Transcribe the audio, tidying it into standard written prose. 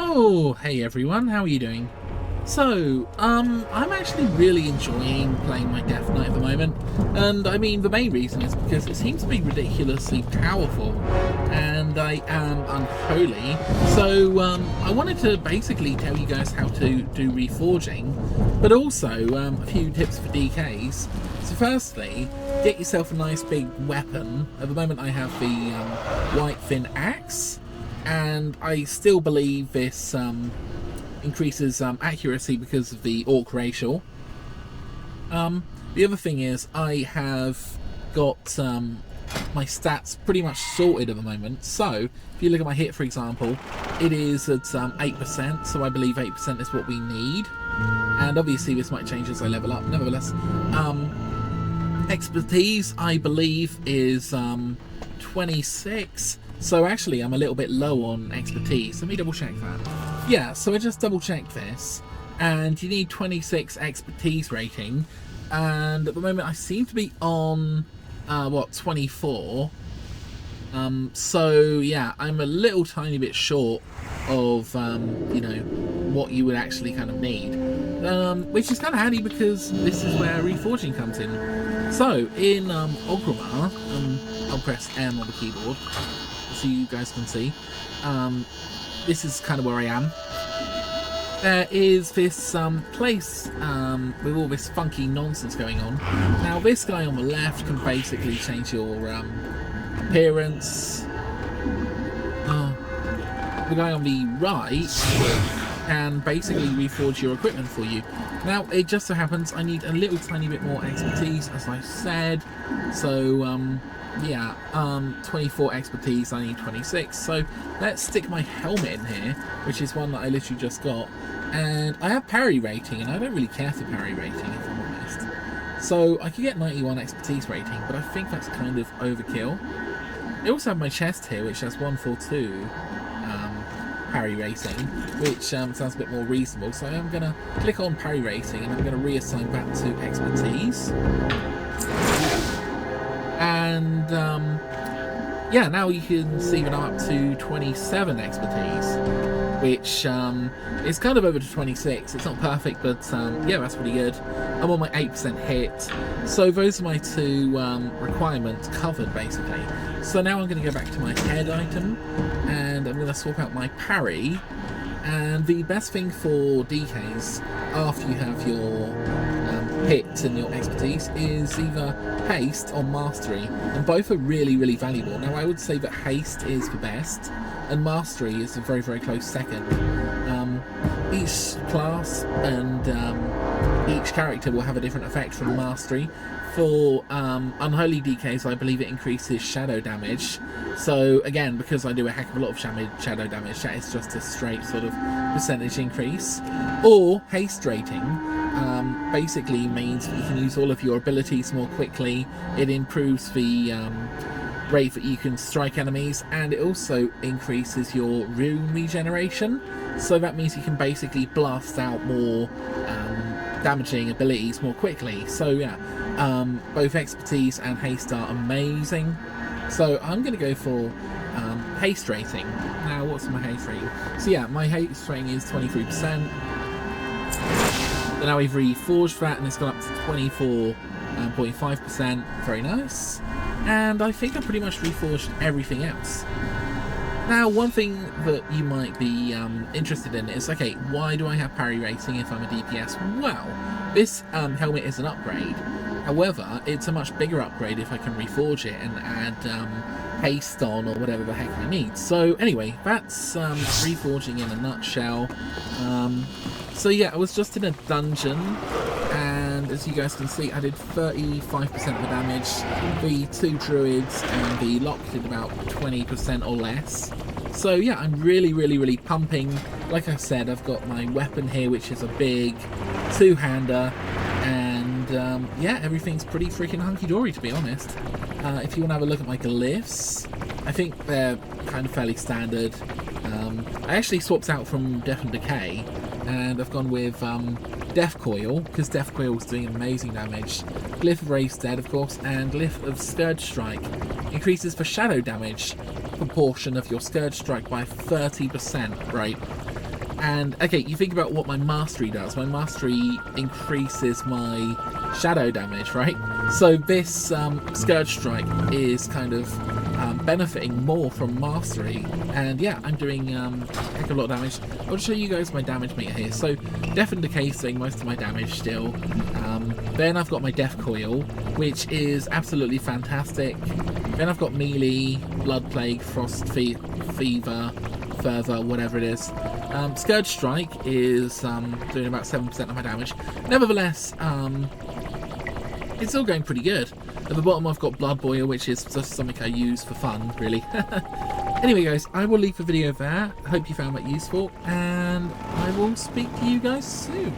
Oh, hey everyone, how are you doing? So, I'm actually really enjoying playing my Death Knight at the moment, and I mean, the main reason is because it seems to be ridiculously powerful, and I am unholy, so, I wanted to basically tell you guys how to do reforging, but also, a few tips for DKs. So firstly, get yourself a nice big weapon. At the moment I have the, White Fin Axe, and I still believe this, increases accuracy because of the orc racial. The other thing is I have got my stats pretty much sorted at the moment. So if you look at my hit, for example, it is at 8%, so I believe 8% is what we need. And obviously this might change as I level up. Nevertheless, expertise I believe is 26. So actually I'm a little bit low on expertise. Let me double check that. Yeah, so I just double checked this, and you need 26 expertise rating, and at the moment I seem to be on 24. So yeah, I'm a little tiny bit short of you know, what you would actually kind of need, which is kind of handy because this is where reforging comes in. So in Orgrimmar, I'll press M on the keyboard so you guys can see. This is kind of where I am. There is this place with all this funky nonsense going on. Now this guy on the left can basically change your appearance. The guy on the right can basically reforge your equipment for you. Now it just so happens I need a little tiny bit more expertise, as I said. So yeah, 24 expertise, I need 26, so let's stick my helmet in here, which is one that I literally just got, and I have parry rating, and I don't really care for parry rating if I'm honest, so I could get 91 expertise rating, but I think that's kind of overkill. I also have my chest here, which has 142 parry rating, which sounds a bit more reasonable, so I'm going to click on parry rating, and I'm going to reassign back to expertise. And yeah, now you can see that I'm up to 27 expertise, which is kind of over to 26. It's not perfect, but yeah, that's pretty good. I'm on my 8% hit, so those are my two requirements covered basically. So now I'm going to go back to my head item, and I'm going to swap out my parry. And the best thing for DKs after you have your hit and your expertise is either Haste or Mastery, and both are really valuable. Now I would say that Haste is the best, and Mastery is a very close second. Each class and each character will have a different effect from Mastery. For Unholy DKs, I believe it increases shadow damage. So again, because I do a heck of a lot of shadow damage, that is just a straight sort of percentage increase. Or Haste rating basically means that you can use all of your abilities more quickly. It improves the rate that you can strike enemies, and it also increases your rune regeneration. So that means you can basically blast out more damaging abilities more quickly. So yeah, both expertise and haste are amazing. So I'm going to go for haste rating. Now what's my haste rating? So yeah, my haste rating is 23%. So now we've reforged that, and it's gone up to 24.5%. Very nice. And I think I pretty much reforged everything else. Now, one thing that you might be interested in is, okay, why do I have parry rating if I'm a DPS? Well, this helmet is an upgrade. However, it's a much bigger upgrade if I can reforge it and add haste on or whatever the heck I need. So anyway, that's reforging in a nutshell. So yeah, I was just in a dungeon, and as you guys can see, I did 35% of the damage. The two druids and the lock did about 20% or less. So yeah, I'm really pumping. Like I said, I've got my weapon here, which is a big two-hander, and yeah, everything's pretty freaking hunky-dory, to be honest. If you want to have a look at my glyphs, I think they're kind of fairly standard. I actually swapped out from Death and Decay, and I've gone with Death Coil, because Death Coil was doing amazing damage. Glyph of Raised Dead, of course, and Glyph of Scourge Strike increases the shadow damage proportion of your Scourge Strike by 30%, right? And okay, you think about what my mastery does. My mastery increases my shadow damage, right? So this Scourge Strike is kind of benefiting more from mastery. And yeah, I'm doing a heck of a lot of damage. I'll show you guys my damage meter here. So Death and Decay is doing most of my damage still. Then I've got my Death Coil, which is absolutely fantastic. Then I've got Melee, Blood Plague, Frost Fever, Fervor, whatever it is. Scourge Strike is doing about 7% of my damage. Nevertheless, it's still going pretty good. At the bottom I've got Blood Boil, which is just something I use for fun, really. Anyway guys, I will leave the video there. I hope you found that useful, and I will speak to you guys soon.